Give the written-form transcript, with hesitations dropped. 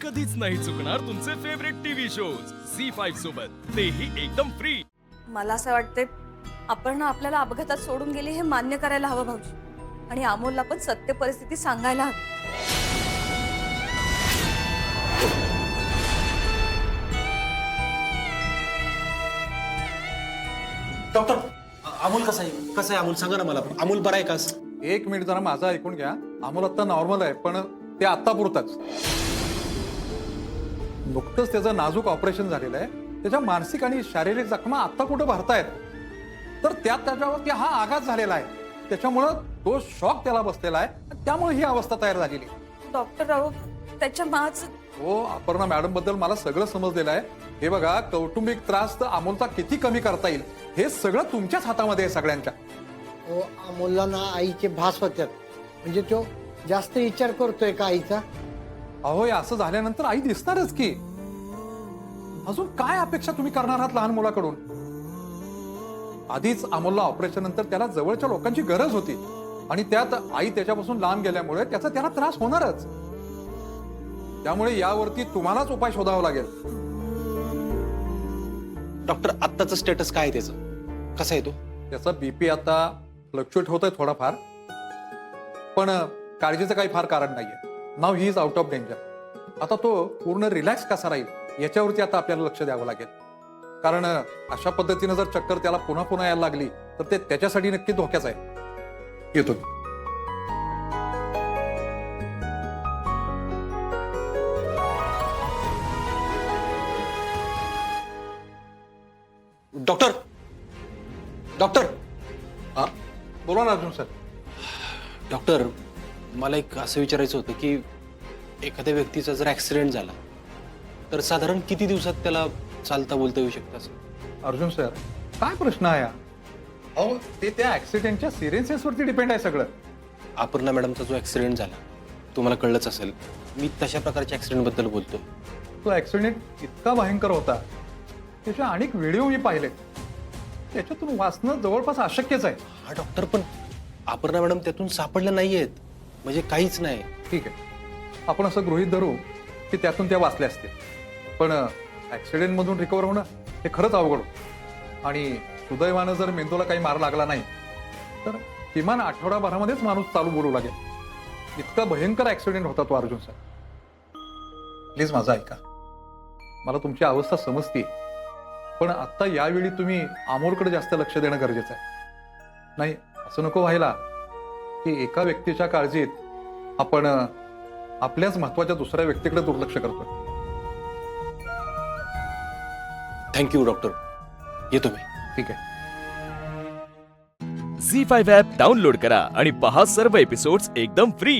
कधीच नाही चुकणार तुमचे फेवरेट टीव्ही शोज झी5 सोबत, तेही एकदम फ्री। मला असं वाटतंय आपण आपल्याला अपघातात सोडून गेली हे मान्य करायला हवं भाऊजी, आणि अमोलला पण सत्य परिस्थिती सांगायला हवी। डॉक्टर, अमोल कसा आहे अमोल? सांगा ना मला, अमोल बरा आहे का? एक मिनिट जरा माझं ऐकून घ्या. अमोल आता नॉर्मल आहे, पण ते आता पुरतच. नुकतंच त्याचं नाजूक ऑपरेशन झालेलं आहे. त्याच्या मानसिक आणि शारीरिक जखमा आता कुठं भरतायत, तर त्याच्यावरती हा आघात झालेला आहे. त्याच्यामुळं तो शॉक त्याला बसलेला आहे, त्यामुळे ही अवस्था तयार झालेली. डॉक्टर राव, त्याच्या माच हो, अपर्णा मॅडम बद्दल मला सगळं समजलेलं आहे. हे बघा, कौटुंबिक त्रास तर अमोलचा किती कमी करता येईल हे सगळं तुमच्याच हातामध्ये आहे सगळ्यांच्या. हो, अमोलला ना आईचे भास होत्यात. म्हणजे तो जास्त विचार करतोय का आईचा? अहो, हे असं झाल्यानंतर आई दिसणारच की. अजून काय अपेक्षा तुम्ही करणार आहात लहान मुलाकडून? आधीच अमोलला ऑपरेशन नंतर त्याला जवळच्या लोकांची गरज होती, आणि त्यात आई त्याच्यापासून लांब गेल्यामुळे त्याचा त्याला त्रास होणारच. त्यामुळे यावरती तुम्हालाच उपाय शोधावा लागेल. डॉक्टर, आत्ताचं स्टेटस काय आहे त्याचं? कसा आहे तो? त्याचा बीपी आता फ्लक्च्युएट होतोय थोडाफार, पण काळजीचं काही फार कारण नाहीये. Now he is out of danger. आता तो पूर्ण रिलॅक्स कसा राहील याच्यावरती आता आपल्याला लक्ष द्यावं लागेल. कारण अशा पद्धतीनं जर चक्कर त्याला पुन्हा पुन्हा यायला लागली तर ते त्याच्यासाठी नक्की धोक्याच आहे. येतो. डॉक्टर, डॉक्टर, हा, बोला ना अर्जुन सर. डॉक्टर, मला एक असं विचारायचं होतं की एखाद्या व्यक्तीचा जर ऍक्सिडेंट झाला तर साधारण किती दिवसात त्याला चालता बोलता येऊ शकतं असं? अर्जुन सर, काय प्रश्न आहे हा? अहो, ते त्या ऍक्सिडेंटच्या सिरियसनेस वरती डिपेंड आहे सगळं. अपर्णा मॅडमचा जो ऍक्सिडेंट झाला तुम्हाला कळलंच असेल. मी तशा प्रकारच्या ऍक्सिडेंट बद्दल बोलतो. तो ऍक्सिडेंट इतका भयंकर होता, त्याचे अनेक व्हिडिओ मी पाहिले. त्याच्यातून वाचणं जवळपास अशक्यच आहे. हा डॉक्टर, पण अपर्णा मॅडम त्यातून सापडल्या नाहीयेत, म्हणजे काहीच नाही. ठीक आहे, आपण असं गृहीत धरू की त्यातून त्या वाचल्या असतील, पण ऍक्सिडेंट मधून रिकव्हर होणं हे खरंच अवघड होतं. आणि सुदैवानं जर मेंदूला काही मार लागला नाही तर किमान आठवडाभरामध्येच माणूस चालू बोलू लागेल. इतका भयंकर ऍक्सिडेंट होता तो अर्जुन सर. प्लीज माझं ऐका. मला तुमची अवस्था समजते, पण आता यावेळी तुम्ही अमोलकडे जास्त लक्ष देणं गरजेचं आहे. नाही, असं नको व्हायला की एका व्यक्तीच्या काळजीत आपण आपल्याच महत्वाच्या दुसऱ्या व्यक्तीकडे दुर्लक्ष करतो. थँक्यू डॉक्टर, येतो मी. ठीक आहे. झी5 ॲप डाउनलोड करा आणि पहा सर्व एपिसोड्स एकदम फ्री।